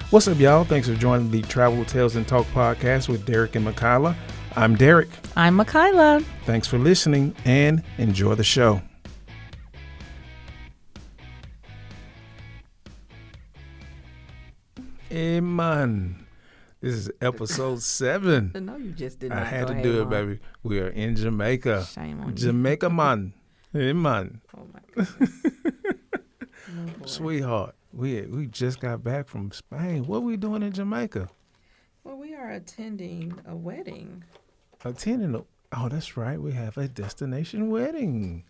What's up, y'all? Thanks for joining the Travel Tales and Talk podcast with Derek and Makayla. I'm Derek. I'm Makayla. Thanks for listening and enjoy the show. Hey, man. This is episode 7. No, you just did not. I had to do it, baby. We are in Jamaica. Shame on you. Jamaica, man. Hey, man. Oh, my goodness. Oh, Sweetheart, we just got back from Spain. What we doing in Jamaica? Well, we are attending a wedding. Oh, that's right. We have a destination wedding.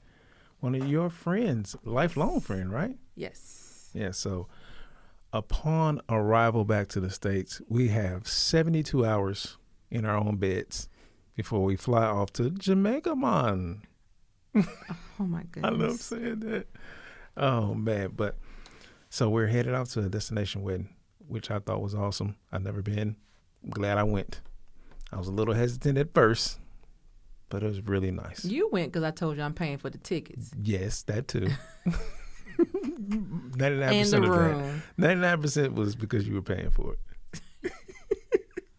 One of your friends, lifelong friend, right? Yes. Yeah, so upon arrival back to the States, we have 72 hours in our own beds before we fly off to Jamaica, man. Oh, my goodness. I love saying that. Oh, man. But so we're headed out to a destination wedding, which I thought was awesome. I've never been. I'm glad I went. I was a little hesitant at first, but it was really nice. You went because I told you I'm paying for the tickets. Yes, that too. 99% And the of room. that. 99% was because you were paying for it.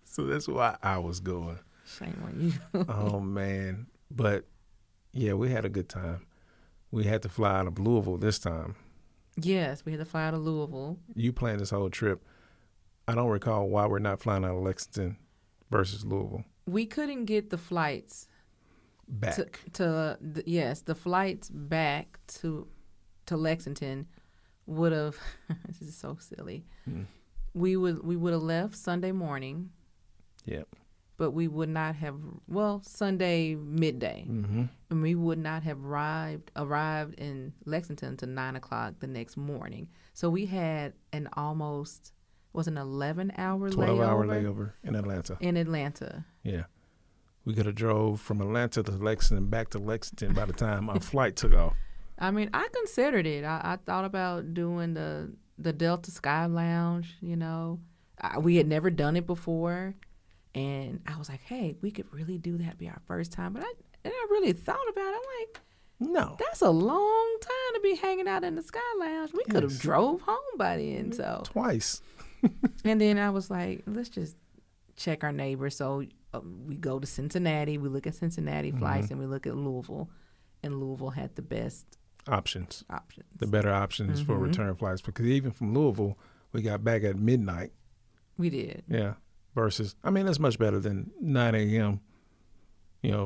So that's why I was going. Shame on you. Oh, man. But, yeah, we had a good time. We had to fly out of Louisville this time. Yes, we had to fly out of Louisville. You planned this whole trip. I don't recall why we're not flying out of Lexington versus Louisville. We couldn't get the flights Back. the flights back to Lexington would have. This is so silly. We would have left Sunday morning. Yep. But we would not have, Sunday midday. Mm-hmm. And we would not have arrived in Lexington until 9 o'clock the next morning. So we had an almost, was an 11-hour 12-hour layover in Atlanta. Yeah. We could have drove from Atlanta to Lexington, back to Lexington by the time our flight took off. I mean, I considered it. I thought about doing the Delta Sky Lounge, you know. We had never done it before. And I was like, hey, we could really do that, be our first time. But I really thought about it. I'm like, no, that's a long time to be hanging out in the Sky Lounge. We could have drove home by then. So twice. And then I was like, let's just check our neighbors. So we go to Cincinnati. We look at Cincinnati flights, and we look at Louisville. And Louisville had the best options. The The better options for return flights. Because even from Louisville, we got back at midnight. We did. Yeah. Versus, I mean, that's much better than 9 a.m.,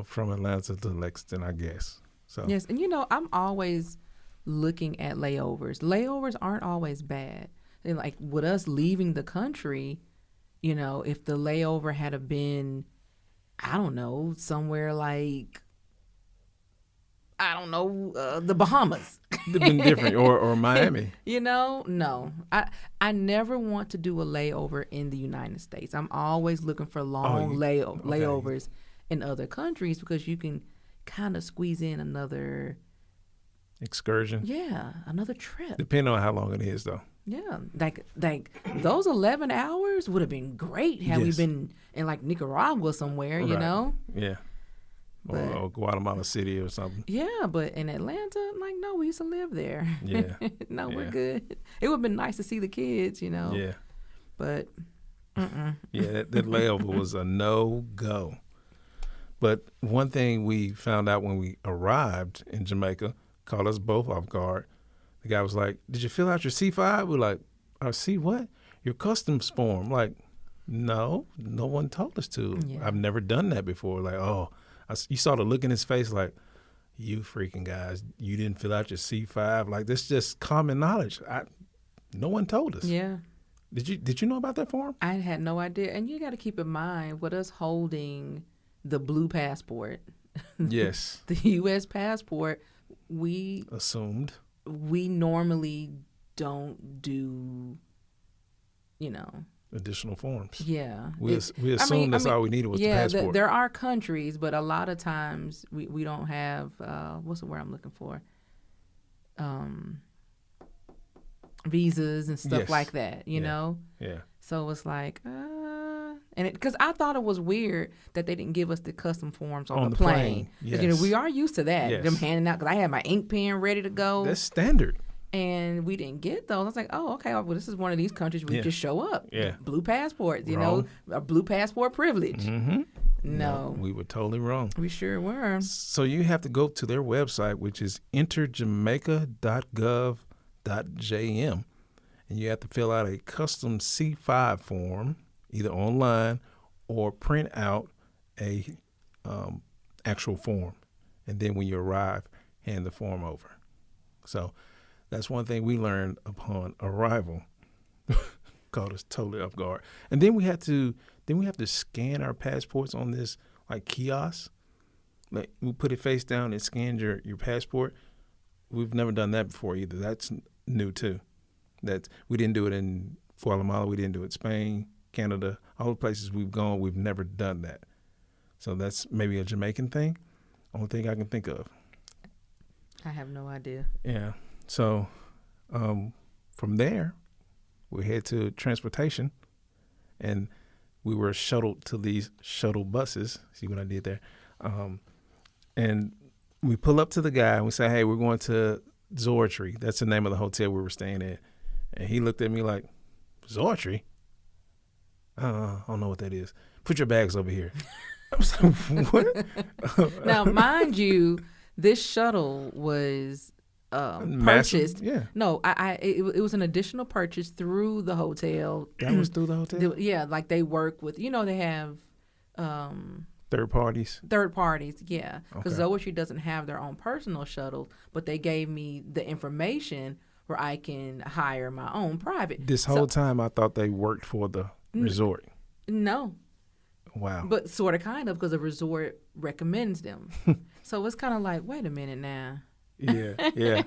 from Atlanta to Lexington, I guess. So Yes, and I'm always looking at layovers. Layovers aren't always bad. And like with us leaving the country, if the layover had have been, I don't know, somewhere like, the Bahamas. It'd been different, or Miami. No. I never want to do a layover in the United States. I'm always looking for long layovers in other countries because you can kind of squeeze in another excursion. Yeah, another trip. Depending on how long it is, though. Yeah, like those 11 hours would have been great had we been in like Nicaragua somewhere, right. Yeah. But, or Guatemala City or something. Yeah, but in Atlanta, like, no, we used to live there. Yeah. We're good. It would have been nice to see the kids, Yeah. But, Yeah, that layover was a no-go. But one thing we found out when we arrived in Jamaica, caught us both off guard. The guy was like, did you fill out your C5? We're like, our C what? Your customs form. Like, no one told us to. Yeah. I've never done that before. Like, you saw the look in his face like, you freaking guys, you didn't fill out your C5. Like, this is just common knowledge. No one told us. Yeah. Did you know about that form? I had no idea. And you got to keep in mind, with us holding the blue passport, Yes. the U.S. passport, we assumed. We normally don't do, additional forms. Yeah. We assumed that's all we needed was the passport. There are countries, but a lot of times we don't have, what's the word I'm looking for? Visas and stuff like that, you know? Yeah. So it's like, and because I thought it was weird that they didn't give us the custom forms on the plane. Yes. We are used to that. Yes. Them handing out, because I had my ink pen ready to go. That's standard. And we didn't get those. I was like, oh, okay. Well, this is one of these countries where you just show up. Yeah. Blue passports, Wrong. a blue passport privilege. Mm-hmm. No. We were totally wrong. We sure were. So you have to go to their website, which is enterjamaica.gov.jm, and you have to fill out a custom C5 form, either online or print out a actual form. And then when you arrive, hand the form over. So that's one thing we learned upon arrival. Caught us totally off guard. And then we have to scan our passports on this like kiosk. Like we put it face down and scan your passport. We've never done that before either. That's new too. We didn't do it in Guatemala. We didn't do it in Spain, Canada, all the places we've gone. We've never done that. So that's maybe a Jamaican thing. Only thing I can think of. I have no idea. Yeah. So from there, we head to transportation, and we were shuttled to these shuttle buses. See what I did there? And we pull up to the guy, and we say, hey, we're going to Zortree. That's the name of the hotel we were staying at. And he looked at me like, Zortree? I don't know what that is. Put your bags over here. I was like, what? Now, mind you, this shuttle was purchased. Yeah. No, it was an additional purchase through the hotel. That was through the hotel? Yeah, like they work with, they have third parties? Third parties, yeah. Because Okay. Zoetry doesn't have their own personal shuttle, but they gave me the information where I can hire my own private. This whole time I thought they worked for the resort. No. Wow. But sort of kind of, because the resort recommends them. So it's kind of like, wait a minute now. Yeah.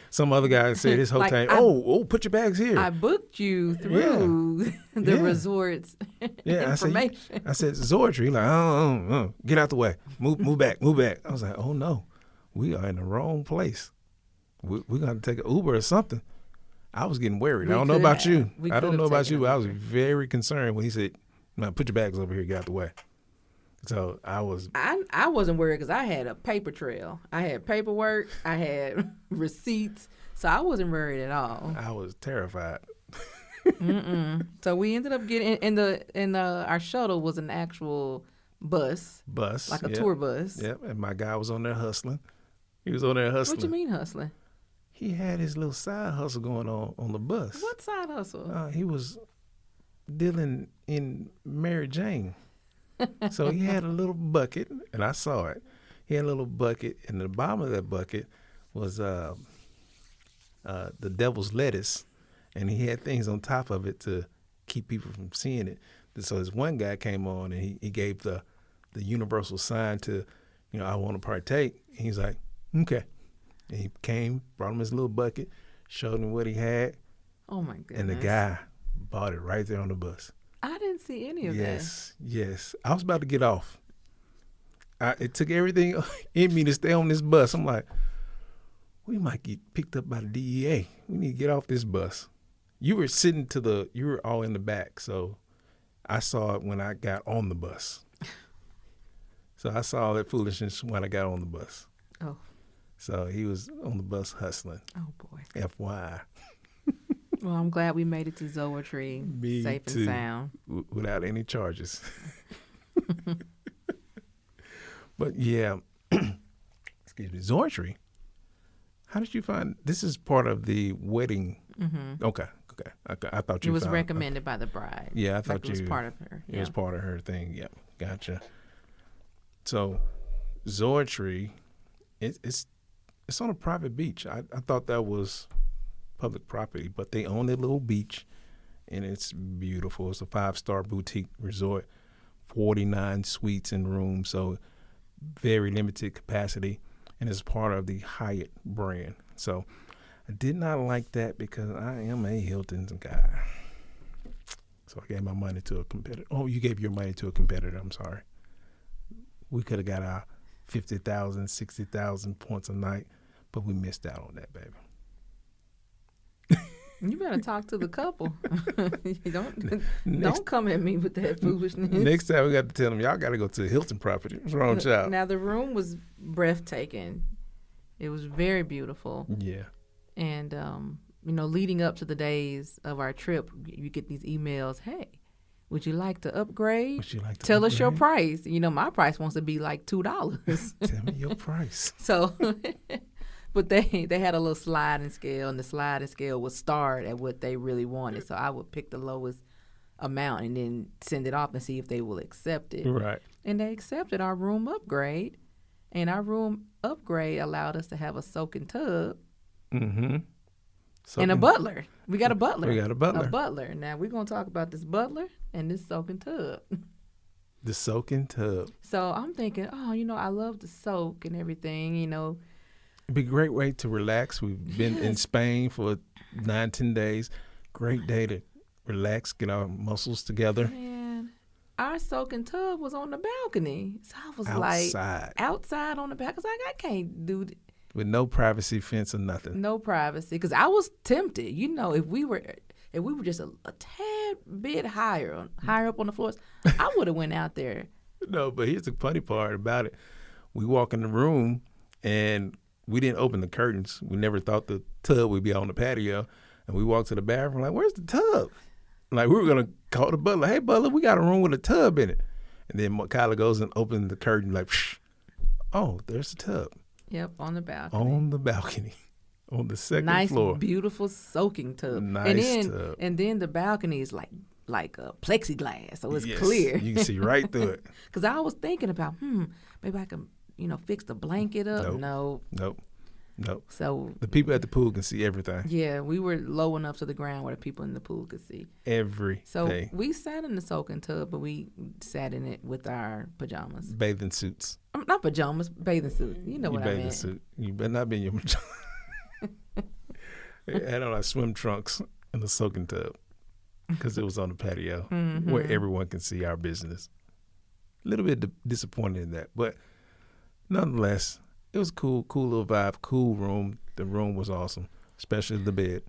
Some other guy said his whole time, put your bags here. I booked you through the resort's information. I said, Zortree. Like, get out the way. Move back. I was like, oh no, we are in the wrong place. We're going to take an Uber or something. I was getting worried. I don't know about you. I don't know about you, but I was very concerned when he said, no, put your bags over here, get out the way. So I wasn't worried because I had a paper trail. I had paperwork. I had receipts. So I wasn't worried at all. I was terrified. So we ended up getting our shuttle was an actual bus, like a tour bus. Yep, and my guy was on there hustling. He was on there hustling. What you mean hustling? He had his little side hustle going on the bus. What side hustle? He was dealing in Mary Jane. So he had a little bucket, and I saw it. He had a little bucket, and the bottom of that bucket was the devil's lettuce, and he had things on top of it to keep people from seeing it. So this one guy came on, and he gave the universal sign to, I want to partake. And he's like, okay. And he came, brought him his little bucket, showed him what he had. Oh, my goodness. And the guy bought it right there on the bus. I didn't see any of that. Yes. I was about to get off. It took everything in me to stay on this bus. I'm like, we might get picked up by the DEA. We need to get off this bus. You were you were all in the back. So I saw it when I got on the bus. So I saw that foolishness when I got on the bus. Oh. So he was on the bus hustling. Oh, boy. FYI. Well, I'm glad we made it to Zoetry safe and sound. Without any charges. But yeah, excuse me, Zoetry. How did you find this? Is part of the wedding? Mm-hmm. Okay. I thought you. It was recommended by the bride. Yeah, I thought it was part of her. It was part of her thing. Yep, gotcha. So, Zoetry, it's on a private beach. I thought that was public property, but they own their little beach, and it's beautiful. It's a 5-star boutique resort, 49 suites and rooms, so very limited capacity, and it's part of the Hyatt brand. So I did not like that because I am a Hilton's guy. So I gave my money to a competitor. Oh, you gave your money to a competitor. I'm sorry. We could have got our 50,000, 60,000 points a night, but we missed out on that, baby. You better talk to the couple. Don't come at me with that foolishness. Next time we got to tell them, y'all got to go to the Hilton property. What's wrong with y'all? Now, the room was breathtaking. It was very beautiful. Yeah. And, leading up to the days of our trip, you get these emails, hey, would you like to upgrade? Would you like to Tell us your upgrade? price. My price wants to be like $2. Tell me your price. So, but they had a little sliding scale, and the sliding scale would start at what they really wanted. So I would pick the lowest amount and then send it off and see if they will accept it. Right. And they accepted our room upgrade, and our room upgrade allowed us to have a soaking tub Mm-hmm. and a butler. We got a butler. We got a butler. A butler. Now we're gonna talk about this butler and this soaking tub. The soaking tub. So I'm thinking, I love to soak and everything. It'd be a great way to relax. We've been in Spain for 9-10 days. Great day to relax, get our muscles together. Man, our soaking tub was on the balcony. So I was outside on the balcony. I was like, I can't do this. With no privacy fence or nothing. No privacy. Because I was tempted. If we were just a tad bit higher up on the floors, I would have went out there. No, but here's the funny part about it. We walk in the room and we didn't open the curtains. We never thought the tub would be on the patio. And we walked to the bathroom like, where's the tub? Like, we were going to call the butler. Hey, butler, we got a room with a tub in it. And then Kyla goes and opens the curtain like, psh, oh, there's the tub. Yep, on the balcony. On the balcony. On the second floor. Nice, beautiful soaking tub. Nice tub. And then the balcony is like a plexiglass, so it's Yes, clear. You can see right through it. Because I was thinking about, maybe I can, fix the blanket up. Nope. So the people at the pool can see everything. Yeah, we were low enough to the ground where the people in the pool could see Everything. So we sat in the soaking tub, but we sat in it with our pajamas. Bathing suits. Not pajamas, bathing suits. You know what I meant. Bathing suit. You better not be in your pajamas. I had on our swim trunks in the soaking tub because it was on the patio where everyone can see our business. A little bit disappointed in that, but nonetheless, it was cool little vibe, cool room. The room was awesome, especially the bed.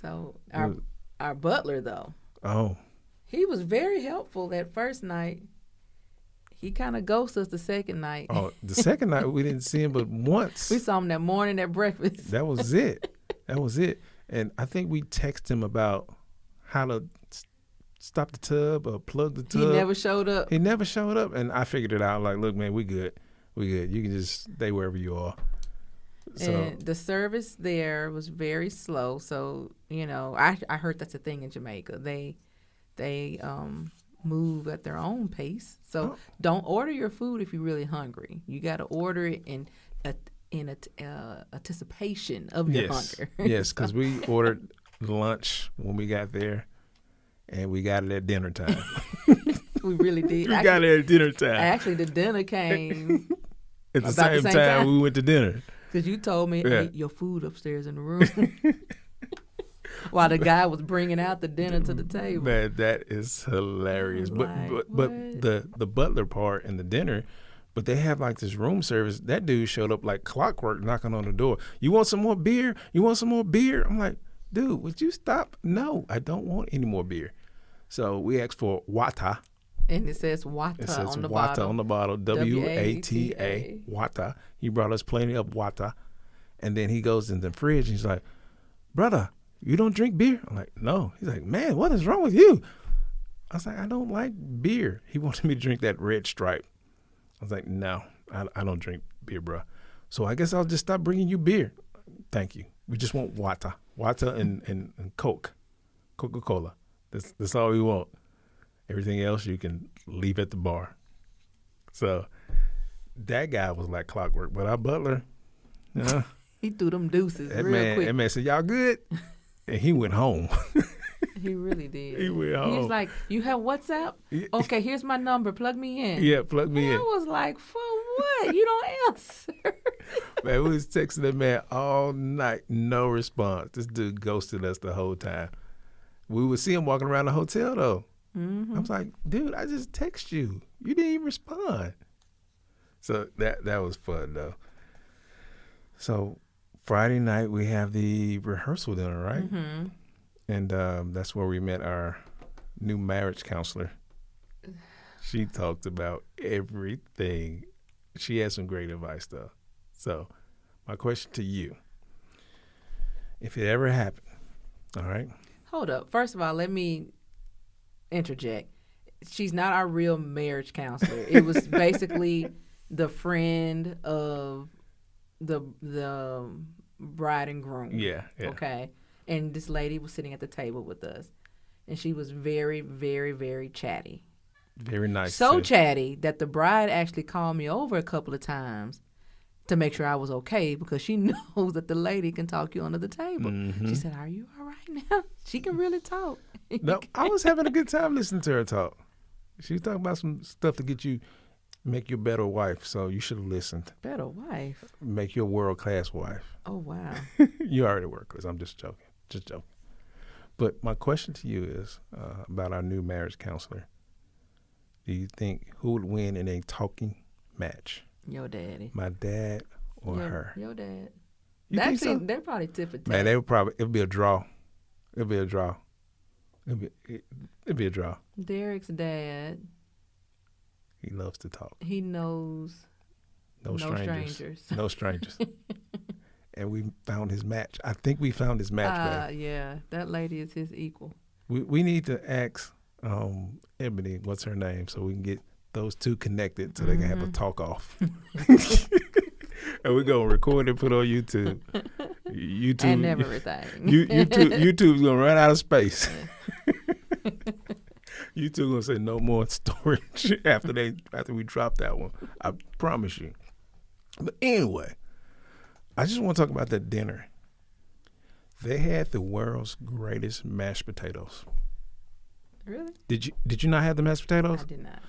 So our butler, though, he was very helpful that first night. He kind of ghosted us the second night. Oh, the second night we didn't see him but once. We saw him that morning at breakfast. That was it. And I think we texted him about how to stop the tub or plug the tub. He never showed up. And I figured it out. Like, look, man, we good. You can just stay wherever you are. So, and the service there was very slow. So, I heard that's a thing in Jamaica. They move at their own pace. So don't order your food if you're really hungry. You got to order it in anticipation of your hunger. Yes, because we ordered lunch when we got there, and we got it at dinner time. We really did. We got it at dinner time. Actually, the dinner came at the same time we went to dinner. Because you told me, hey, your food upstairs in the room. While the guy was bringing out the dinner to the table. Man, that is hilarious. But the butler part and the dinner, but they have like this room service. That dude showed up like clockwork knocking on the door. You want some more beer? I'm like, dude, would you stop? No, I don't want any more beer. So we asked for wata. And it says wata on the wata bottle. on the bottle. W-A-T-A. Wata. He brought us plenty of wata. And then he goes in the fridge and he's like, brother, you don't drink beer? I'm like, no. He's like, man, what is wrong with you? I was like, I don't like beer. He wanted me to drink that Red Stripe. I was like, no, I don't drink beer, bro. So I guess I'll just stop bringing you beer. Thank you. We just want wata. Wata and Coke. Coca-Cola. That's all we want. Everything else you can leave at the bar. So that guy was like clockwork. But our butler, he threw them deuces real quick. That man said, y'all good? And he went home. He really did. He went home. He's like, you have WhatsApp? Okay, here's my number. Plug me in. Yeah, plug me in. I was like, for what? You don't answer. Man, we was texting that man all night. No response. This dude ghosted us the whole time. We would see him walking around the hotel, though. Mm-hmm. I was like, dude, I just text you. You didn't even respond. So that was fun, though. So Friday night, we have the rehearsal dinner, right? Mm-hmm. And that's where we met our new marriage counselor. She talked about everything. She had some great advice, though. So My question to you, if it ever happened, all right? Hold up. First of all, let me interject. She's not our real marriage counselor. It was basically the friend of the bride and groom. Yeah. Okay. And this lady was sitting at the table with us, and she was very, very, very chatty. Very nice. So too. chatty that the bride actually called me over a couple of times to make sure I was okay, because she knows that the lady can talk you under the table. Mhm. She said, "Are you all right now?" She can really talk. No, I was having a good time listening to her talk. She was talking about some stuff to make you a better wife, so you should have listened. Better wife. Make you a world-class wife. Oh, wow. You already work, because I'm just joking. Just joking. But my question to you is about our new marriage counselor. Do you think who would win in a talking match? Your daddy. My dad or her? Your dad. You think so? They're probably tip for tat. Man, it'd be a draw. It'd be a draw. It'd be a draw. Derek's dad, He loves to talk. he knows No strangers. No strangers. strangers. And we found his match. I think we found his match, man. Yeah, that lady is his equal. We need to ask Ebony, what's her name, so we can get those two connected so they can have a talk off. And we're going to record and put on YouTube. And everything. YouTube's going to run out of space. YouTube going to say no more storage after we drop that one. I promise you. But anyway, I just want to talk about that dinner. They had the world's greatest mashed potatoes. Really? Did you not have the mashed potatoes? I did not.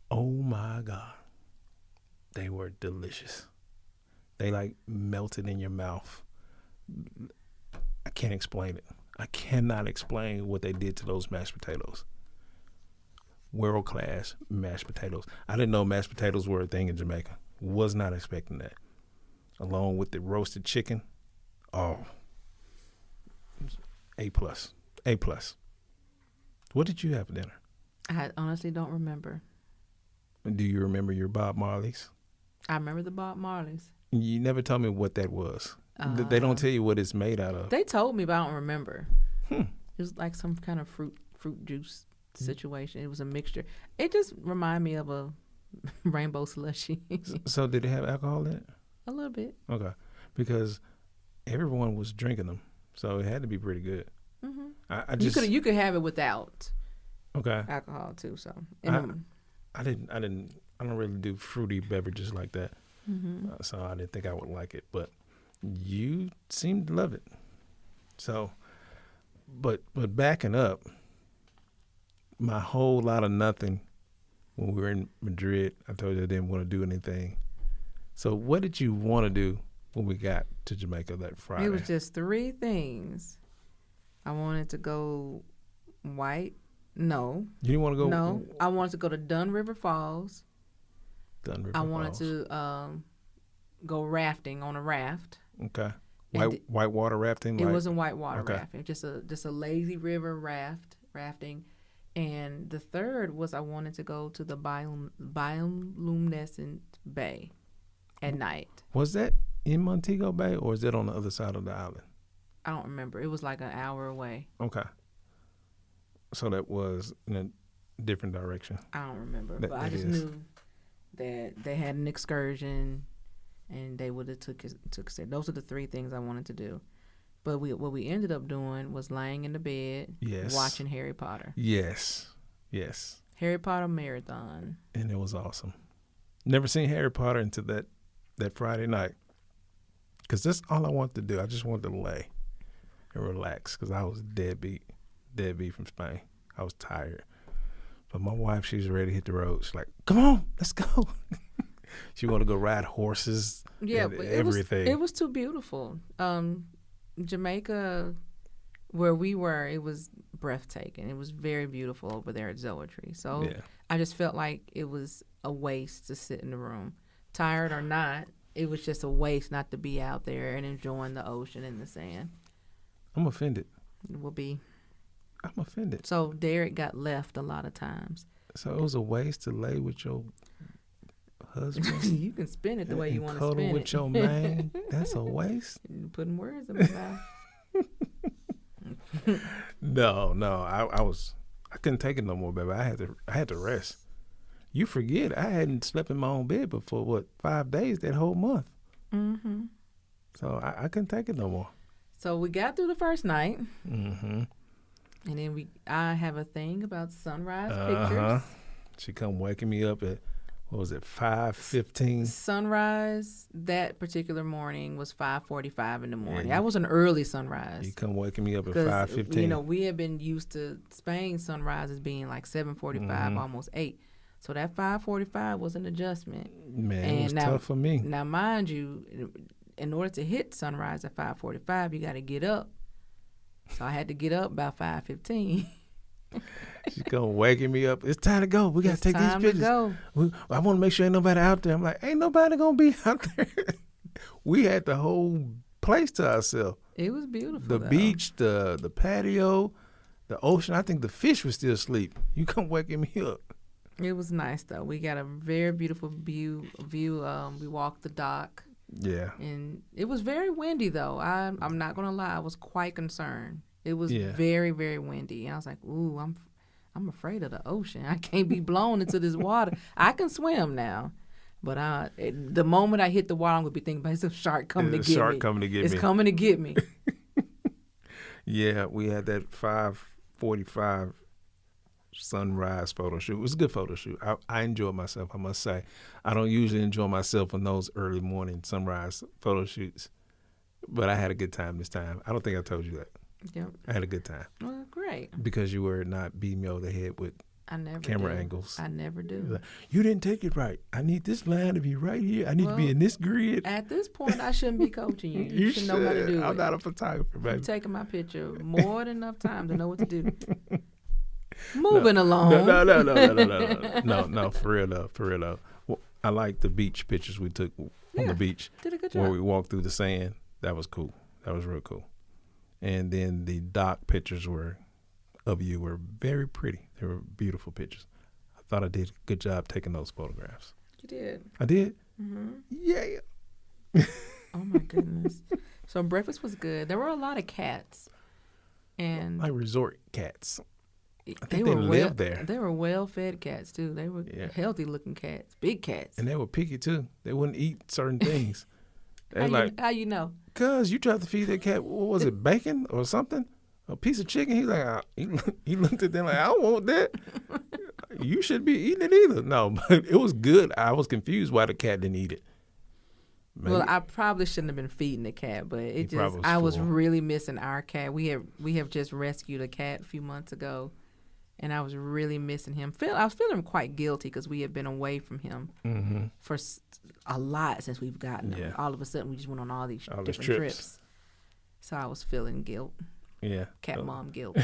Oh my God. They were delicious. They like melted in your mouth. I can't explain it. I cannot explain what they did to those mashed potatoes. World class mashed potatoes. I didn't know mashed potatoes were a thing in Jamaica. Was not expecting that. Along with the roasted chicken. Oh. A+. A+. What did you have for dinner? I honestly don't remember. Do you remember your Bob Marley's? I remember the Bob Marley's. You never told me what that was. They don't tell you what it's made out of. They told me, but I don't remember. It was like some kind of fruit juice situation. It was a mixture. It just reminded me of a rainbow slushy. So did it have alcohol in it? A little bit. Okay. Because everyone was drinking them, so it had to be pretty good. Mm-hmm. I just you could have it without okay alcohol too. So I don't really do fruity beverages like that. Mm-hmm. So I didn't think I would like it, but you seem to love it. So, but backing up, my whole lot of nothing when we were in Madrid, I told you I didn't want to do anything. So what did you want to do when we got to Jamaica that Friday? It was just 3 things. I wanted to go white. No. You didn't want to go? No. I wanted to go to Dunn River Falls. I wanted to go rafting on a raft. Okay. White water rafting? It wasn't white water rafting. Just a lazy river rafting. And the third was I wanted to go to the bioluminescent bay at night. Was that in Montego Bay or is that on the other side of the island? I don't remember. It was like an hour away. Okay. So that was in a different direction. I don't remember. But I just knew that they had an excursion and they would have took us there. Those are the 3 things I wanted to do. But what we ended up doing was laying in the bed, watching Harry Potter. Yes. Harry Potter marathon. And it was awesome. Never seen Harry Potter until that Friday night. Because that's all I wanted to do. I just wanted to lay and relax because I was deadbeat from Spain. I was tired. But my wife, she's ready to hit the road. She's like, come on, let's go. She want to go ride horses and everything. It was too beautiful. Jamaica, where we were, it was breathtaking. It was very beautiful over there at Zoetry. So I just felt like it was a waste to sit in the room. Tired or not, it was just a waste not to be out there and enjoying the ocean and the sand. I'm offended. It will be. I'm offended. So Derek got left a lot of times. So it was a waste to lay with your husband You can spin it the way you and want to cuddle spin with it. your man, that's a waste. You're putting words in my mouth. No, I couldn't take it no more, baby. I had to rest. You forget, I hadn't slept in my own bed before 5 days that whole month. Mm-hmm. So I couldn't take it no more. So we got through the first night, Mm-hmm. and then I have a thing about sunrise Uh-huh. pictures. She come waking me up at, 5:15? Sunrise that particular morning was 5:45 in the morning. Yeah, That was an early sunrise. You come waking me up at Because 5:15. we had been used to Spain sunrises being like 7:45, Mhm. almost 8. So that 5:45 was an adjustment. Man, And it was now- tough for me. Now, mind you, in order to hit sunrise at 5:45, you got to get up. So I had to get up by 5:15. She come waking me up. It's time to go. We got It's to take these time to pictures. go. I want to make sure ain't nobody out there. I'm like, ain't nobody gonna be out there. We had the whole place to ourselves. It was beautiful. The though. beach, the patio, the ocean. I think the fish was still asleep. You come waking me up. It was nice though. We got a very beautiful view. We walked the dock, Yeah. and it was very windy though. I'm not gonna lie. I was quite concerned. It was Yeah. very, very windy, and I was like, "Ooh, I'm afraid of the ocean. I can't be blown into this water. I can swim now, but the moment I hit the water, I'm gonna be thinking about it's a shark coming to There's get a shark me. coming to get It's me. coming to get me." Yeah, we had that 5:45 sunrise photo shoot. It was a good photo shoot. I enjoyed myself, I must say. I don't usually enjoy myself on those early morning sunrise photo shoots, but I had a good time this time. I don't think I told you that. Yep. I had a good time Well, great. because you were not beating me over the head with I never camera do. angles. I never You're do. like, you didn't take it right. I need this line to be right here. I need to be Well, in this grid. At this point, I shouldn't be coaching you. You should know how to do I'm it. not a photographer, baby. You've taken my picture more than enough time to know what to do. Moving along. No, for real though. Well, I like the beach pictures we took on Yeah, the beach Did a good where job. we walked through the sand. That was cool. That was real cool. And then the dock pictures of you were very pretty. They were beautiful pictures. I thought I did a good job taking those photographs. You did. I did? Hmm. Yeah. Oh my goodness. So breakfast was good. There were a lot of cats, and Like resort cats. I they think were they live there. They were well-fed cats too. They were Yeah. healthy-looking cats, big cats. And they were picky too. They wouldn't eat certain things. They like, How you know? cuz you tried to feed that cat, what was it, bacon or something? A piece of chicken? He's like, he looked at them like, I don't want that. You shouldn't be eating it either. No, but it was good. I was confused why the cat didn't eat it. Maybe- Well, I probably shouldn't have been feeding the cat, but He it just probably was I was full. really missing our cat. We have just rescued a cat a few months ago, and I was really missing him. I was feeling quite guilty because we had been away from him Mhm. for a lot since we've gotten him. Yeah. All of a sudden, we just went on all these All these different trips. trips. So I was feeling guilt, Yeah. cat Those- mom guilt.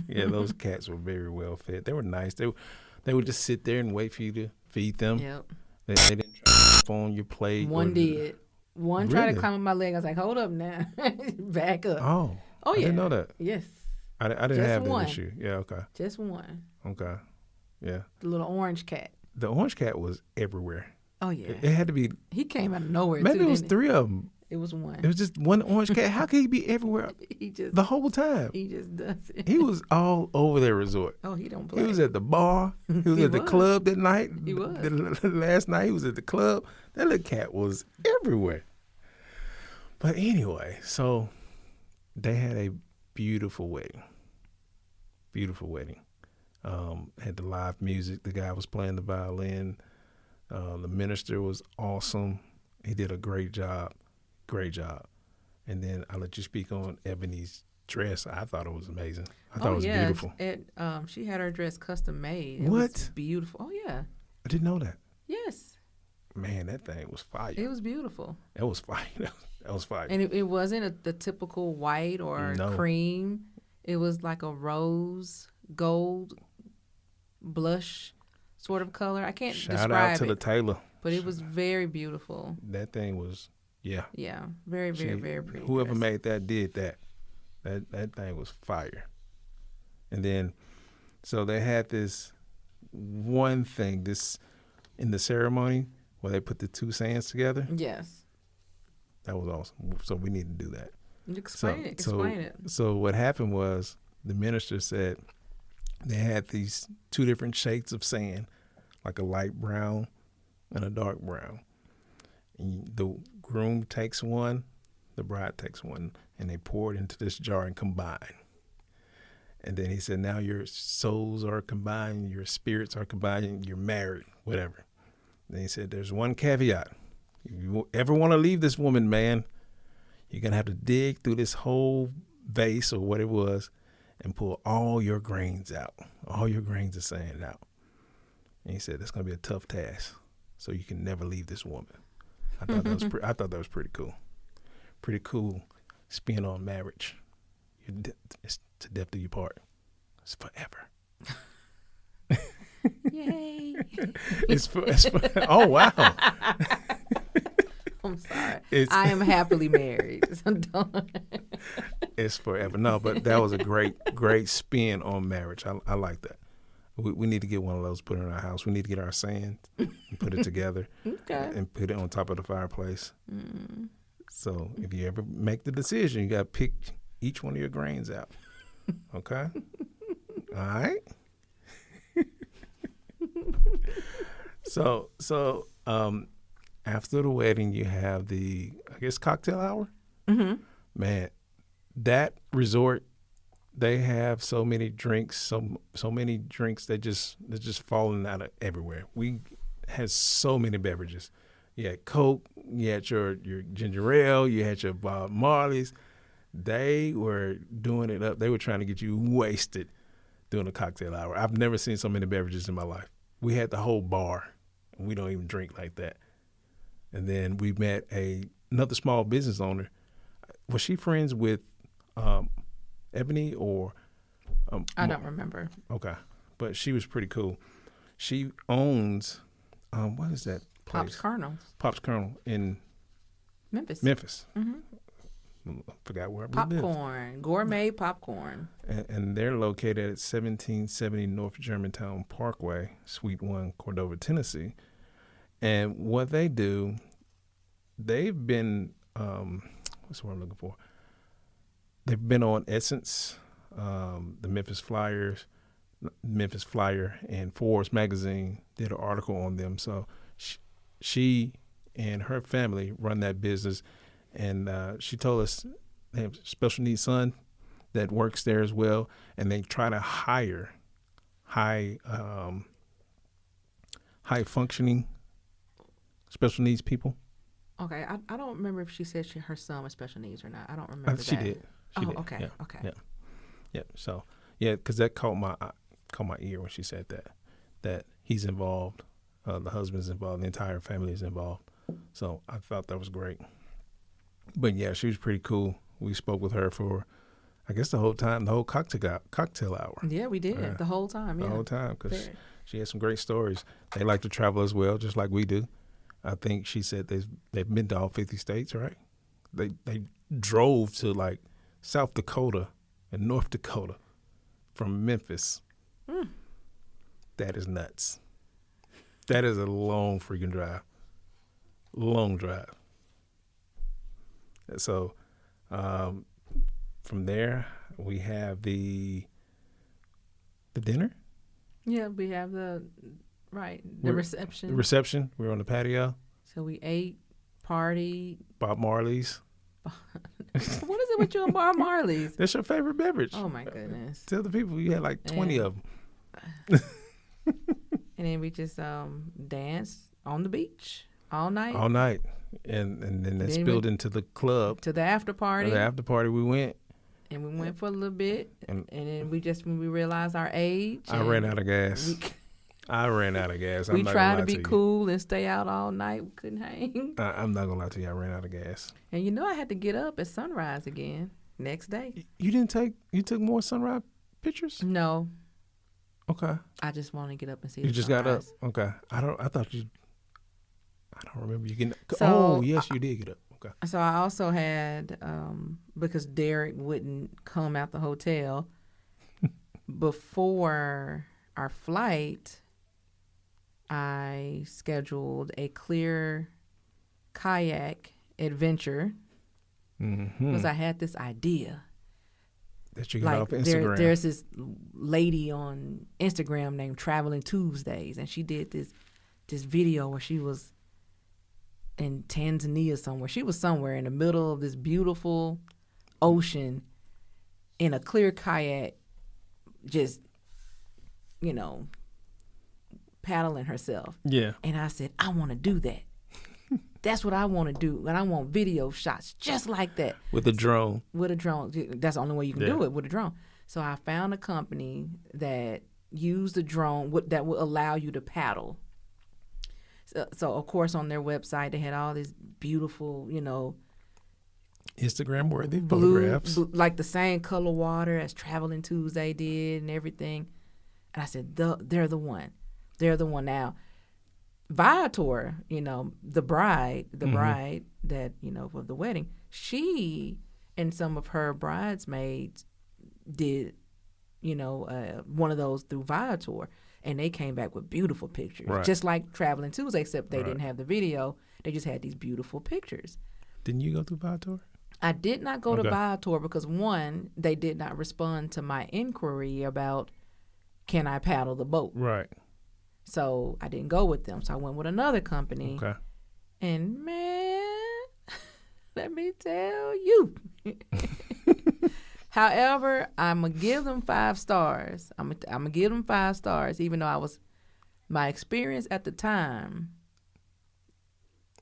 Yeah, those cats were very well fed. They were nice. They would just sit there and wait for you to feed them. Yep. They didn't try to on your plate. One or- did. One tried to Really? climb on my leg. I was like, hold up now. Back up. Oh. Oh, I yeah. didn't know that. Yes. I didn't Just have that one. issue. Yeah, okay. Just one. Okay. Yeah. The little orange cat. The orange cat was everywhere. Oh, yeah. It had to be, He came out of nowhere, maybe too, it was didn't 3 of them. It was one. It was just one orange cat. How could he be everywhere He just the whole time? he just does it. He was all over their resort. Oh, he don't He play. was at the bar. He was He at the was. club that night. He was. The last night he was at the club. That little cat was everywhere. But anyway, so they had a beautiful wedding. Beautiful wedding. Had the live music. The guy was playing the violin. The minister was awesome. He did a great job. Great job. And then I'll let you speak on Ebony's dress. I thought it was amazing. I thought it was beautiful. She had her dress custom made. It What? was beautiful. Oh yeah. I didn't know that. Yes. Man, that thing was fire. It was beautiful. That was fire. That was fire. And it wasn't the typical white or No. cream. It was like a rose gold blush sort of color. I can't Shout describe out to it, the tailor. but it was very beautiful. That thing was, yeah. Yeah, very, very, She- very pretty. Whoever dress. made that did that. That thing was fire. And then, so they had this one thing. This in the ceremony, where they put the two sands together. Yes. That was awesome. So we need to do that. Explain it. So what happened was the minister said they had these two different shades of sand, like a light brown and a dark brown. And the groom takes one, the bride takes one, and they pour it into this jar and combine. And then he said, now your souls are combined, your spirits are combined, you're married, whatever. Then he said, there's one caveat. If you ever want to leave this woman, man, you're going to have to dig through this whole vase or what it was and pull all your grains out, all your grains of sand out. And he said, that's going to be a tough task, so you can never leave this woman. I thought that was pretty cool. Pretty cool spin on marriage. It's to death do you part. It's forever. Yay. It's for oh, wow. I'm sorry. I am happily married. So don't. It's forever. No, but that was a great spin on marriage. I like that. We need to get one of those put in our house. We need to get our sand and put it together and put it on top of the fireplace. Mm. So if you ever make the decision, you got to pick each one of your grains out. Okay? All right? So after the wedding, you have the, I guess, cocktail hour. Mm-hmm. Man, that resort, they have so many drinks, so many drinks they're just falling out of everywhere. We had so many beverages. You had Coke, you had your ginger ale, you had your Bob Marley's. They were doing it up. They were trying to get you wasted during the cocktail hour. I've never seen so many beverages in my life. We had the whole bar, and we don't even drink like that. And then we met another small business owner. Was she friends with Ebony or? I don't remember. Okay, but she was pretty cool. She owns what is that place? Pop's Kernel in Memphis. Mm-hmm. I forgot where we live. Popcorn, gourmet popcorn. And they're located at 1770 North Germantown Parkway, Suite 1, Cordova, Tennessee. And what they do, they've been, what's the word I'm looking for? They've been on Essence, the Memphis Flyer, and Forbes magazine did an article on them. So she and her family run that business. And she told us they have a special needs son that works there as well. And they try to hire high functioning special needs people. Okay, I don't remember if she said her son was special needs or not. I don't remember She that. did. She did. Okay, yeah. okay. Yeah. So, because that caught my ear when she said that he's involved, the husband's involved, the entire family is involved. So I thought that was great. But yeah, she was pretty cool. We spoke with her for, I guess, the whole cocktail hour. Yeah, we did the whole time. Yeah. The whole time, because she had some great stories. They like to travel as well, just like we do. I think she said they've been to all 50 states, right? They drove to like South Dakota and North Dakota from Memphis. Mm. That is nuts. That is a long freaking drive. Long drive. So from there, we have the dinner. Yeah, we have the reception. The reception. We're on the patio. So we ate, partied. Bob Marley's. What is it with you and Bob Marley's? That's your favorite beverage. Oh, my goodness. Tell the people you had like 20 of them. And then we just danced on the beach all night. All night. And then that spilled into the club. To the after party. The after party we went. And we went for a little bit. And then when we realized our age. I ran out of gas. I ran out of gas. We tried to be cool and stay out all night. We couldn't hang. I'm not going to lie to you. I ran out of gas. And I had to get up at sunrise again next day. You took more sunrise pictures? No. Okay. I just want to get up and see You the just sunrise. got up? Okay. I don't remember you getting up. Yes, you did get up. Okay. So I also had, because Derek wouldn't come out the hotel, before our flight, I scheduled a clear kayak adventure because I had this idea. That you got off Instagram. There's this lady on Instagram named Traveling Tuesdays, and she did this video where she was in Tanzania somewhere. She was somewhere in the middle of this beautiful ocean in a clear kayak, just, paddling herself. Yeah. And I said, I want to do that. That's what I want to do. And I want video shots just like that. With a drone. With a drone. That's the only way you can do it, with a drone. So I found a company that used a drone that will allow you to paddle. So, of course, on their website, they had all this beautiful, Instagram-worthy blue, photographs. like the same color water as Traveling Tuesday did and everything. And I said, they're the one. They're the one. Now, Viator, the bride that, for the wedding, she and some of her bridesmaids did, one of those through Viator. And they came back with beautiful pictures, just like Traveling Tuesday, except they didn't have the video. They just had these beautiful pictures. Didn't you go through Viator? I did not go to Viator because, one, they did not respond to my inquiry about, can I paddle the boat? Right. So I didn't go with them. So I went with another company. Okay. And, man, let me tell you. However, I'm going to give them 5 stars. I'm going to give them 5 stars, even though my experience at the time.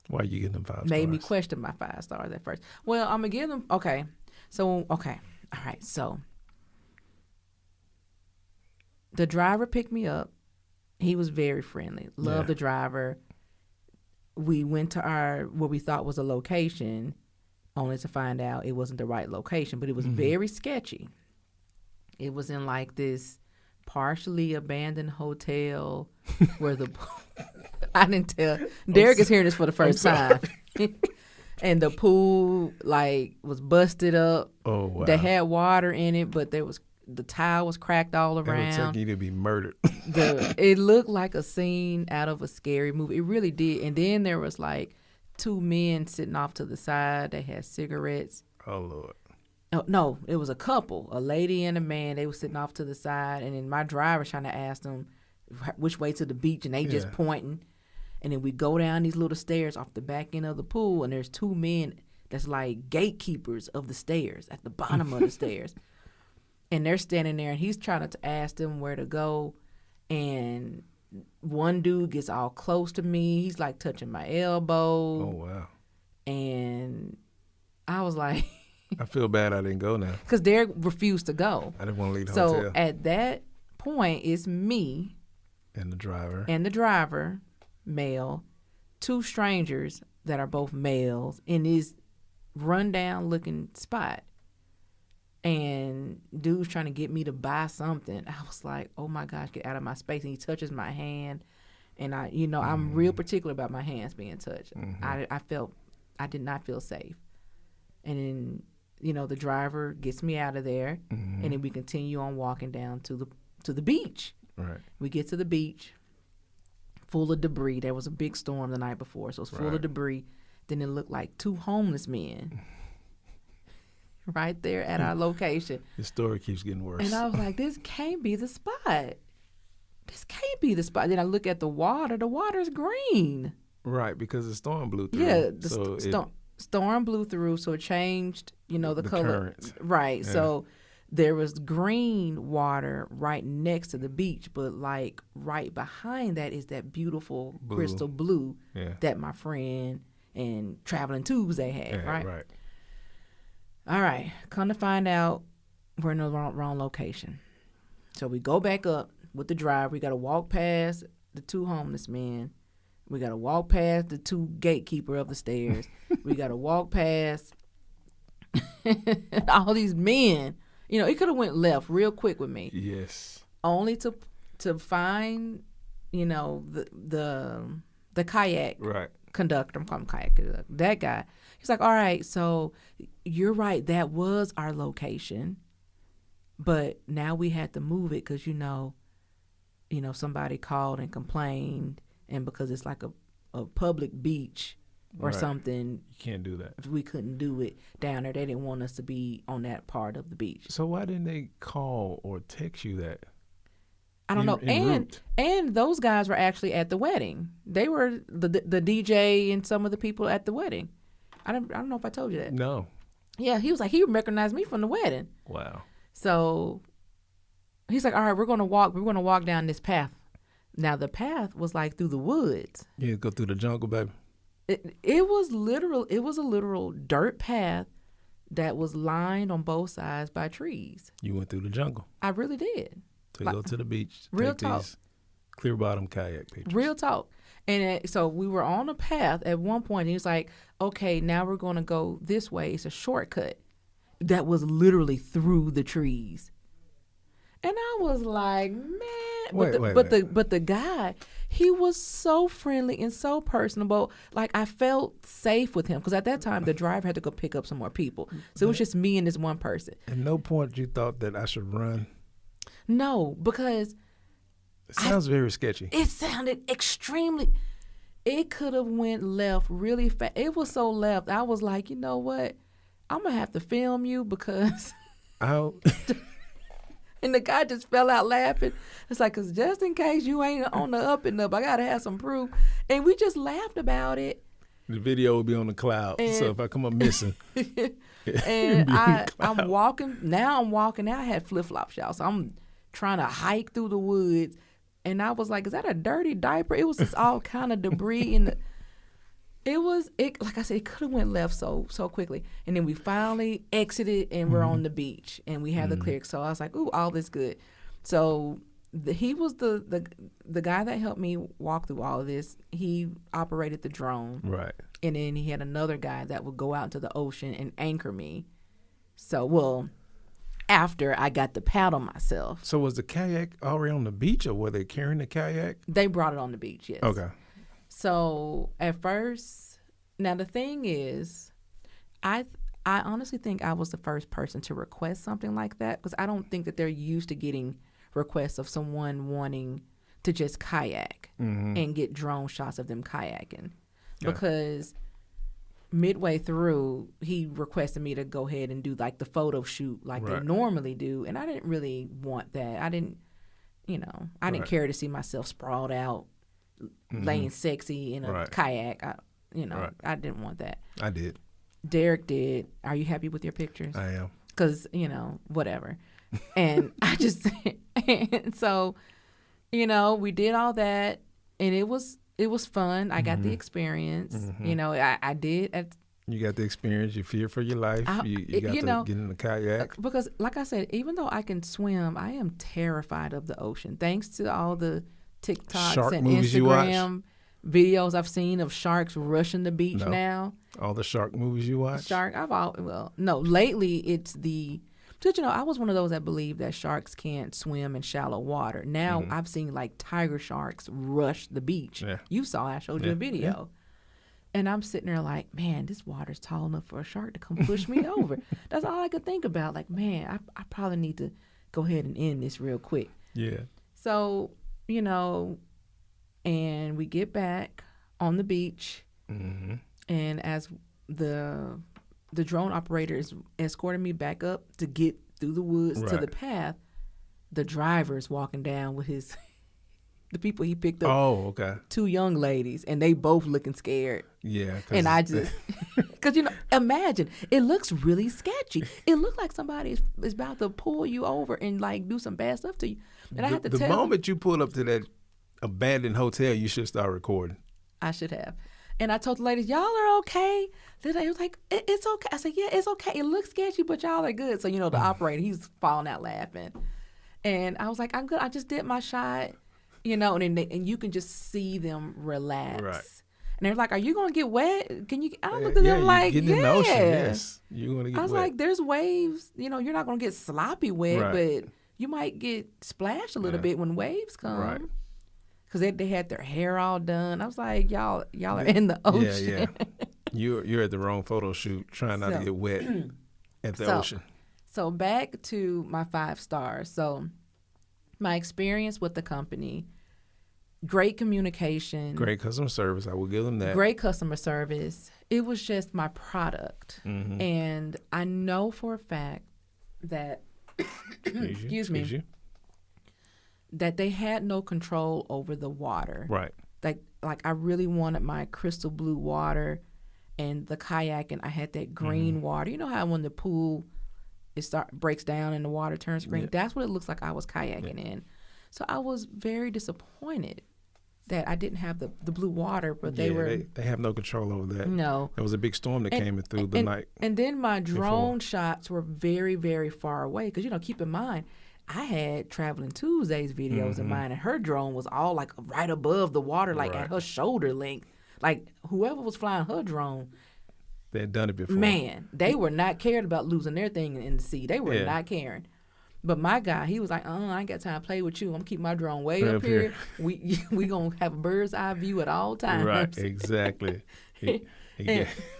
Why are you giving them 5 stars? Made me question my 5 stars at first. Well, I'm going to give them, okay. So, okay. All right. So, the driver picked me up. He was very friendly. Loved the driver. We went to what we thought was a location, only to find out it wasn't the right location, but it was very sketchy. It was in like this partially abandoned hotel where I didn't tell. Derek is hearing this for the first time. And the pool was busted up. Oh, wow. They had water in it, but the tile was cracked all around. It would take you to be murdered. It looked like a scene out of a scary movie. It really did. And then there was 2 men sitting off to the side. They had cigarettes. Oh, Lord. Oh, no, it was a couple, a lady and a man. They were sitting off to the side. And then my driver's trying to ask them which way to the beach, and they just pointing. And then we go down these little stairs off the back end of the pool, and there's 2 men that's like gatekeepers of the stairs at the bottom of the stairs. And they're standing there, and he's trying to ask them where to go. And one dude gets all close to me. He's touching my elbow. Oh, wow. And I was like... I feel bad I didn't go now. Because Derek refused to go. I didn't want to leave the hotel. So at that point, it's me. And the driver. And the driver, male. 2 strangers that are both males in this rundown looking spot. And dude's trying to get me to buy something. I was like, oh my gosh, get out of my space. And he touches my hand. And I'm real particular about my hands being touched. I did not feel safe. And then, the driver gets me out of there. And then we continue on walking down to the beach. Right. We get to the beach, full of debris. There was a big storm the night before, so it's full of debris. Then it looked like 2 homeless men. Right there at our location. The story keeps getting worse. And I was like, this can't be the spot. This can't be the spot. Then I look at the water. The water's green. Right, because the storm blew through. Yeah, the storm blew through, so it changed, the color. Currents. Right, yeah. So there was green water right next to the beach, but right behind that is that beautiful crystal blue that my friend and Traveling Tuesday had, right? All right, come to find out, we're in the wrong location. So we go back up with the driver. We got to walk past the 2 homeless men. We got to walk past the 2 gatekeeper of the stairs. We got to walk past all these men. It could have went left real quick with me. Yes. Only to find, the kayak conductor. I'm calling him kayak conductor. That guy. He's like, all right, so you're right. That was our location. But now we had to move it because, somebody called and complained and because it's like a public beach or Right. something, You can't do that. we couldn't do it down there. They didn't want us to be on that part of the beach. So why didn't they call or text you that? I don't know. En route. And those guys were actually at the wedding. They were the DJ and some of the people at the wedding. I don't know if I told you that. No. Yeah, he was like, he recognized me from the wedding. Wow. So he's like, all right, we're gonna walk down this path. Now the path was like through the woods. You go through the jungle, baby. It was a literal dirt path that was lined on both sides by trees. You went through the jungle I really did. to go to the beach. Real take talk. these clear bottom kayak pictures. Real talk. And so we were on a path at one point. And he was like, okay, now we're going to go this way. It's a shortcut that was literally through the trees. And I was like, man. But the guy, he was so friendly and so personable. Like, I felt safe with him. Because at that time, the driver had to go pick up some more people. So it was just me and this one person. At no point you thought that I should run. No, because It sounds very sketchy. it sounded extremely. It could have went left really fast. It was so left. I was like, you know what? I'm gonna have to film you because. I'll, And the guy just fell out laughing. It's like, cause just in case you ain't on the up and up, I gotta have some proof. And we just laughed about it. the video will be on the cloud. So if I come up missing, And I'm walking. Now I'm walking. Now I had flip flops, y'all. So I'm trying to hike through the woods. And I was like, is that a dirty diaper? It was just all kind of debris in the. It like I said, it could have went left so quickly. And then we finally exited and we're on the beach and we had the clear. So I was like, ooh, all this good. So he was the guy that helped me walk through all of this. He operated the drone. right? And then he had another guy that would go out into the ocean and anchor me. So, well, after I got to paddle myself. So was the kayak already on the beach, or were they carrying the kayak? They brought it on the beach, yes. Okay. So at first, now the thing is, I honestly think I was the first person to request something like that because I don't think that they're used to getting requests of someone wanting to just kayak and get drone shots of them kayaking. Yeah. Because midway through, he requested me to go ahead and do like the photo shoot like they Right. normally do. And I didn't really want that. I didn't Right. care to see myself sprawled out laying sexy in a Right. kayak. Right. I didn't want that. I did. Derek did. Are you happy with your pictures? I am. Because, whatever. And I just, and so, we did all that and it was fun. I got the experience. I did. You got the experience. You fear for your life. You got to get in the kayak. Because, like I said, even though I can swim, I am terrified of the ocean. Thanks to all the TikToks Shark and movies you watch? Instagram videos I've seen of sharks rushing the beach No. now. All the shark movies you watch. Lately it's because I was one of those that believed that sharks can't swim in shallow water. Now I've seen like tiger sharks rush the beach. Yeah. You saw, I showed you a Yeah. video. And I'm sitting there like, man, this water's tall enough for a shark to come push me over. That's all I could think about. Like, man, I probably need to go ahead and end this real quick. Yeah. So, and we get back on the beach. Mm-hmm. And as the drone operator is escorting me back up to get through the woods to Right. the path, the driver's walking down with the people he picked up, Oh, okay. two young ladies, and they both looking scared. Yeah. And I just, because, imagine, it looks really sketchy. It looks like somebody is about to pull you over and like do some bad stuff to you. And I had to the tell moment you pull up to that abandoned hotel, you should start recording. I should have. And I told the ladies, y'all are okay. The lady was like, it's okay. I said, yeah, it's okay. It looks sketchy, but y'all are good. So, the operator, he's falling out laughing. And I was like, I'm good. I just did my shot, and you can just see them relax. Right. And they're like, are you going to get wet? I looked at them like, getting in the ocean, yes. You're going to get I was wet. like, there's waves. You're not going to get sloppy wet, Right. but you might get splashed a little bit when waves come. Right. Because they had their hair all done. I was like, y'all are in the ocean. Yeah. You're at the wrong photo shoot, trying not to get wet at the ocean. So back to my 5 stars. So my experience with the company, great communication, Great customer service. I will give them that. great customer service. It was just my product. Mm-hmm. And I know for a fact that, excuse me, that they had no control over the water. Right. Like I really wanted my crystal blue water and the kayak, and I had that green water. You know how when the pool breaks down and the water turns green? Yeah. That's what it looks like I was kayaking in. So I was very disappointed that I didn't have the blue water, but they have no control over that. No. There was a big storm that came in through the night. And then my drone shots were very, very far away because, keep in mind, I had Traveling Tuesdays videos in mind, and her drone was all like right above the water, like at her shoulder length. Like whoever was flying her drone, they had done it before. Man, they were not cared about losing their thing in the sea. They were not caring. But my guy, he was like, I ain't got time to play with you. I'm gonna keep my drone way up here. We gonna have a bird's eye view at all times. Right, exactly.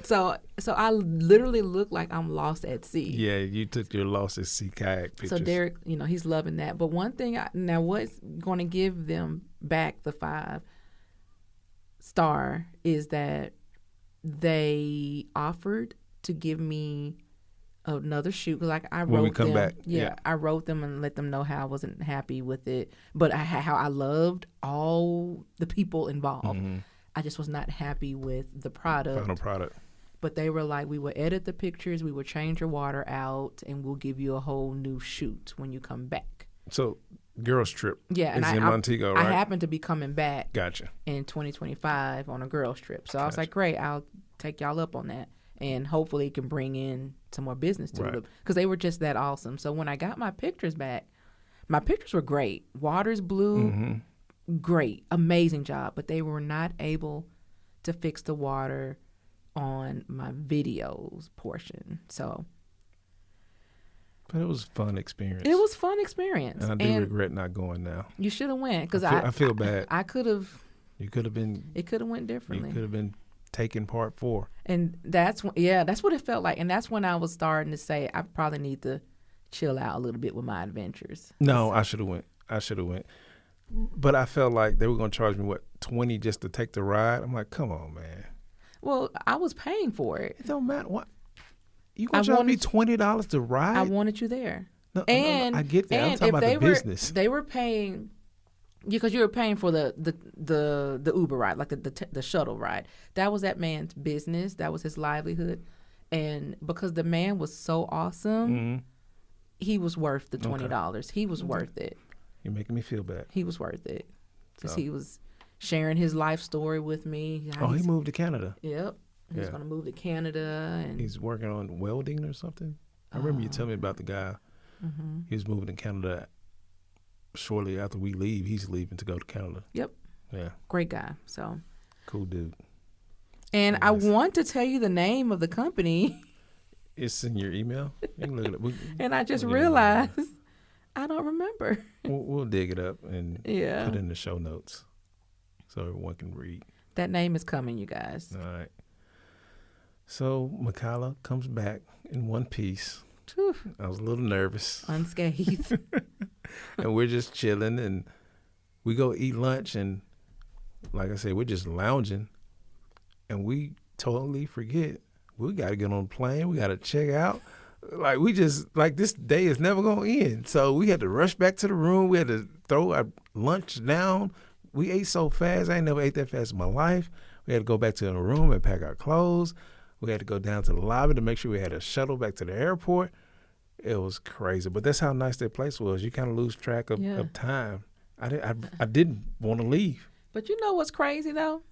So I literally look like I'm lost at sea. Yeah, you took your lost at sea kayak pictures. So Derek, he's loving that. But one thing, now what's going to give them back the 5-star is that they offered to give me another shoot. Because I wrote when we come them, back. Yeah, I wrote them and let them know how I wasn't happy with it. But how I loved all the people involved. Mm-hmm. I just was not happy with the product. Final product. But they were like, we will edit the pictures, we will change your water out, and we'll give you a whole new shoot when you come back. So, girls trip. Yeah, is in Montego, right? I happen to be coming back. Gotcha. In 2025 on a girls trip. So I was like, great, I'll take y'all up on that, and hopefully it can bring in some more business to them because they were just that awesome. So when I got my pictures back, my pictures were great. Water's blue, great, amazing job, but they were not able to fix the water on my videos portion. So but it was a fun experience. It was a fun experience. And I do regret not going now. You should have went because I feel bad. I could have. You could have been. It could have went differently. You could have been taking part 4. And that's what it felt like. And that's when I was starting to say I probably need to chill out a little bit with my adventures. No, I should have went. But I felt like they were going to charge me, $20 just to take the ride? I'm like, come on, man. Well, I was paying for it. It don't matter. What? You going to charge me $20 to ride? I wanted you there. No, I get that. I'm talking about the business. They were paying, because you were paying for the Uber ride, like the shuttle ride. That was that man's business. That was his livelihood. And because the man was so awesome, he was worth the $20. He was worth it. You're making me feel bad. He was worth it because he was sharing his life story with me. He moved to Canada. Yep. He's going to move to Canada. And he's working on welding or something. I remember you telling me about the guy. Mm-hmm. He was moving to Canada shortly after we leave. He's leaving to go to Canada. Yep. Yeah. Great guy. So cool dude. And I want to tell you the name of the company. It's in your email. You can look it up. And I just realized I don't remember. We'll dig it up and put it in the show notes so everyone can read. That name is coming, you guys. All right. So Makala comes back in one piece. Whew. I was a little nervous. Unscathed. And we're just chilling, and we go eat lunch, and like I said, we're just lounging, and we totally forget we got to get on a plane. We got to check out. Like this day is never going to end. So we had to rush back to the room. We had to throw our lunch down. We ate so fast. I ain't never ate that fast in my life. We had to go back to the room and pack our clothes. We had to go down to the lobby to make sure we had a shuttle back to the airport. It was crazy. But that's how nice that place was. You kind of lose track of time. I didn't want to leave. But you know what's crazy, though?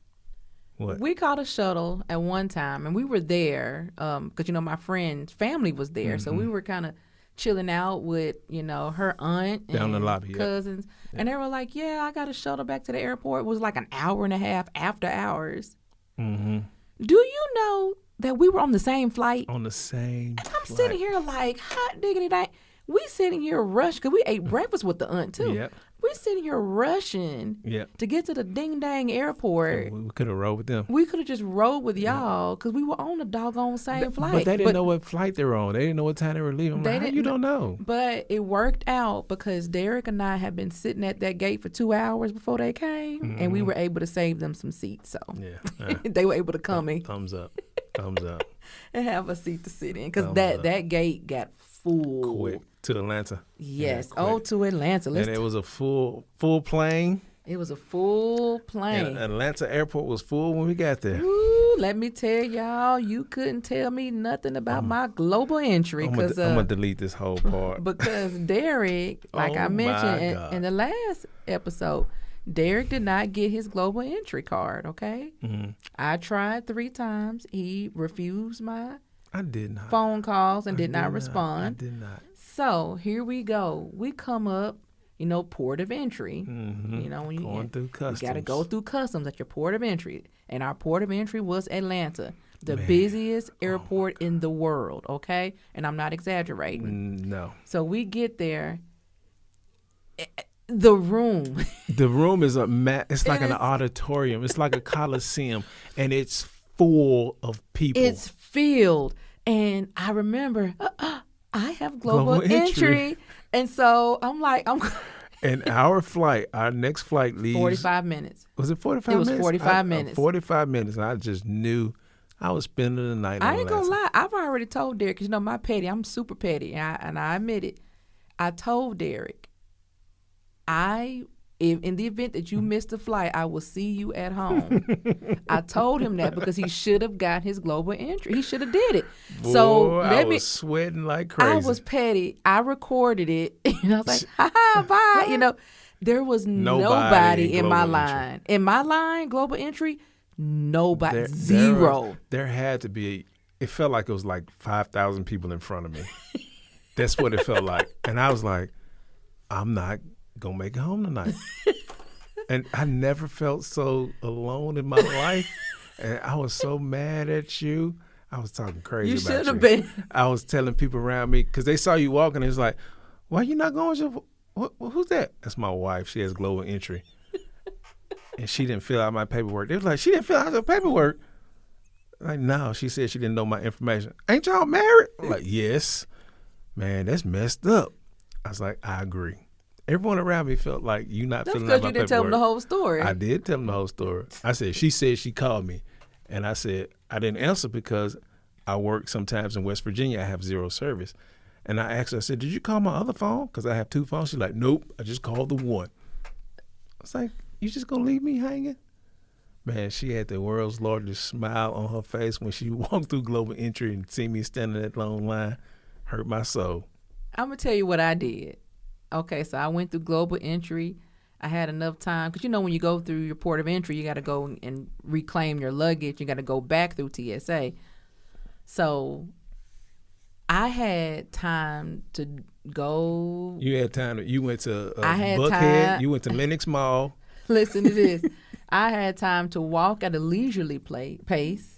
What? We caught a shuttle at one time, and we were there because, my friend's family was there. So we were kind of chilling out with, her aunt and down the lobby, cousins. Yeah. And they were like, I got a shuttle back to the airport. It was like an hour and a half after hours. Mm-hmm. Do you know that we were on the same flight? On the same and I'm sitting here like, hot diggity dang. We sitting here rushing because we ate breakfast with the aunt too. Yep. We sitting here rushing to get to the ding dang airport. We could have rode with them. We could have just rode with y'all because we were on the doggone same flight. But they didn't know what flight they were on. They didn't know what time they were leaving. I'm like, how you don't know? But it worked out because Derek and I had been sitting at that gate for 2 hours before they came, and we were able to save them some seats. So they were able to come in. Thumbs up. And have a seat to sit in because that gate got full. Quick. To Atlanta. Yes. To Atlanta. And it was a full plane. It was a full plane. And Atlanta airport was full when we got there. Ooh, let me tell y'all, you couldn't tell me nothing about my global entry. I'm going to delete this whole part. Because Derek, like I mentioned in the last episode, Derek did not get his global entry card, okay? Mm-hmm. I tried 3 times. He refused my phone calls and did not respond. I did not. So here we go. We come up, port of entry. Mm-hmm. When you going through customs. You got to go through customs at your port of entry. And our port of entry was Atlanta, the busiest airport in the world, okay? And I'm not exaggerating. No. So we get there. The room. The room is it's like an auditorium. It's like a coliseum, and it's full of people. It's filled. And I remember... I have global entry. And so I'm like, And our next flight leaves 45 minutes. Was it 45 minutes? It was 45 minutes. 45 minutes. I just knew I was spending the night. I ain't gonna lie. I've already told Derek, because my petty, I'm super petty, and I admit it. I told Derek, in the event that you missed the flight, I will see you at home. I told him that because he should have got his global entry. He should have did it. Boy, so I was sweating like crazy. I was petty. I recorded it, and I was like, "Ha bye." There was nobody in my line. Entry. In my line, global entry, nobody, zero. There had to be. It felt like it was like 5,000 people in front of me. That's what it felt like, and I was like, I'm not gonna make it home tonight. And I never felt so alone in my life. And I was so mad at you. I was talking crazy about you. You should have been. I was telling people around me, because they saw you walking, and it's like, why you not going? Who's that? That's my wife. She has global entry. And she didn't fill out my paperwork. They was like, she didn't fill out her paperwork. Like, no, she said she didn't know my information. Ain't y'all married? I'm like, yes. Man, that's messed up. I was like, I agree. Everyone around me felt like you not filling out my paperwork. That's because you didn't tell them the whole story. I did tell them the whole story. I said, she said she called me. And I said, I didn't answer because I work sometimes in West Virginia. I have 0 service. And I asked her, I said, did you call my other phone? Because I have 2 phones. She's like, nope, I just called the one. I was like, you just going to leave me hanging? Man, she had the world's largest smile on her face when she walked through global entry and see me standing in that long line. Hurt my soul. I'm going to tell you what I did. Okay, so I went through global entry. I had enough time. Because, when you go through your port of entry, you got to go and reclaim your luggage. You got to go back through TSA. So I had time to go. You had time. You went to I had Buckhead. Time. You went to Lenox Mall. Listen to this. I had time to walk at a leisurely pace.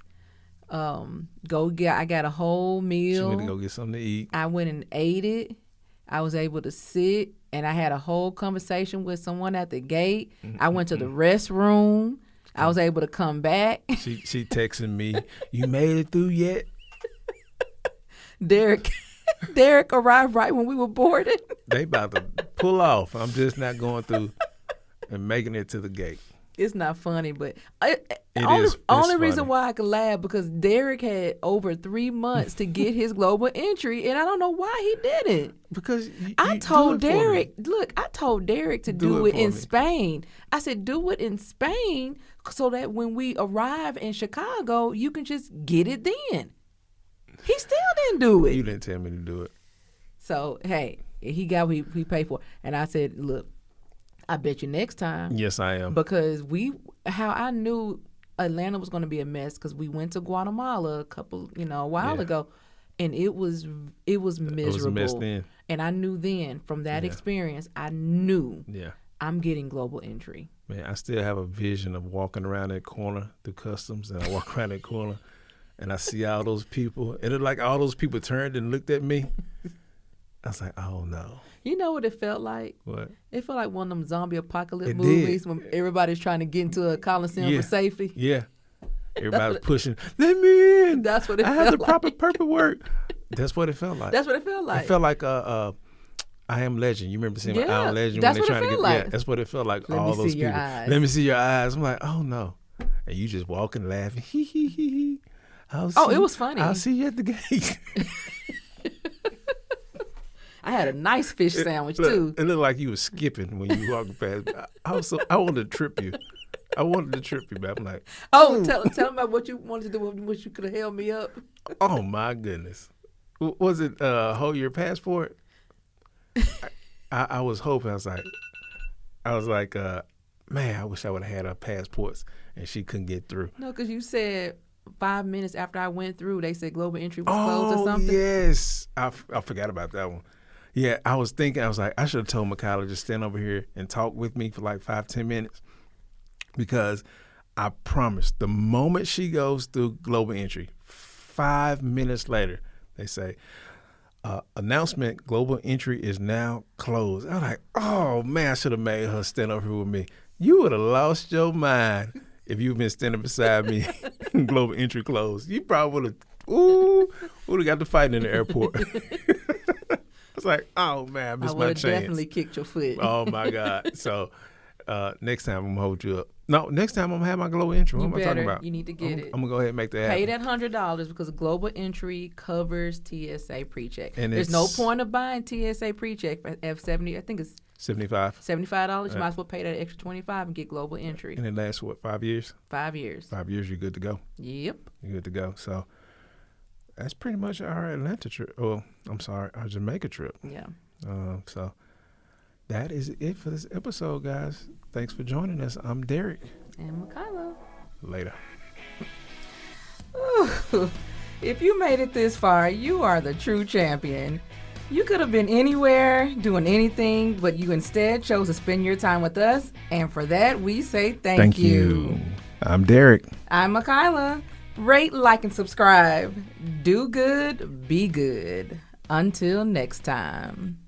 I got a whole meal. She went to go get something to eat. I went and ate it. I was able to sit, and I had a whole conversation with someone at the gate. I went to the restroom. I was able to come back. She texted me, you made it through yet? Derek arrived right when we were boarded. They about to pull off. I'm just not going through and making it to the gate. It's not funny, but only reason why I could laugh because Derek had over 3 months to get his global entry, and I don't know why he didn't. Because I told Derek to do it in Spain. I said, do it in Spain so that when we arrive in Chicago, you can just get it then. He still didn't do it. You didn't tell me to do it. So, hey, he got what he paid for. And I said, look, I bet you next time. Yes, I am. Because how I knew Atlanta was going to be a mess because we went to Guatemala a while ago, and it was miserable. It was a mess then. And I knew then from that experience, I knew I'm getting global entry. Man, I still have a vision of walking around that corner through customs, and I walk around that corner, and I see all those people, and it's like all those people turned and looked at me. I was like, oh no. You know what it felt like? What? It felt like one of them zombie apocalypse It movies did. when everybody's trying to get into a coliseum Yeah. for safety. Yeah. Everybody was pushing, let me in. That's what it I felt have the like. proper paperwork. That's what it felt like. That's what it felt like. It felt like I Am Legend. You remember seeing I Yeah, Am Legend that's when they're what it trying to felt get like. Yeah, that's what it felt like. Let all me those see your people. eyes. Let me see your eyes. I'm like, oh no. And you just walking laughing. Hee hee hee hee. It was funny. I'll see you at the gate. I had a nice fish sandwich Look, too. It looked like you was skipping when you walking past. I wanted to trip you. I wanted to trip you, but I'm like, Tell them about what you wanted to do. What you could have held me up. oh my goodness. Was it hold your passport? I was hoping. I was like, man, I wish I would have had our passports, and she couldn't get through. No, because you said 5 minutes after I went through, they said global entry was closed or something. Yes, I forgot about that one. Yeah, I was thinking. I was like, I should have told Mikayla just stand over here and talk with me for like 5-10 minutes, because I promise, the moment she goes through global entry, 5 minutes later, they say, announcement, global entry is now closed. I was like, oh man, I should have made her stand over here with me. You would have lost your mind if you'd been standing beside me. Global entry closed. You probably would have got to fighting in the airport. I was like, oh man, I missed my chance. I would have definitely kicked your foot. Oh my God. So next time I'm gonna hold you up. No, next time I'm gonna have my global entry. What am I talking about? You need to get it. I'm gonna go ahead and make that happen. Pay that $100 because global entry covers TSA pre-check. And there's no point of buying TSA pre-check for F70. I think it's $75. $75. You might as well pay that extra $25 and get global entry. And it lasts what, 5 years? 5 years. 5 years, you're good to go. Yep. You're good to go. So that's pretty much our Atlanta trip. Oh, I'm sorry, our Jamaica trip. Yeah. So that is it for this episode, guys. Thanks for joining us. I'm Derek. And Mikayla. Later. Ooh, if you made it this far, you are the true champion. You could have been anywhere, doing anything, but you instead chose to spend your time with us. And for that, we say thank you. I'm Derek. I'm Mikayla. Rate, like, and subscribe. Do good, be good. Until next time.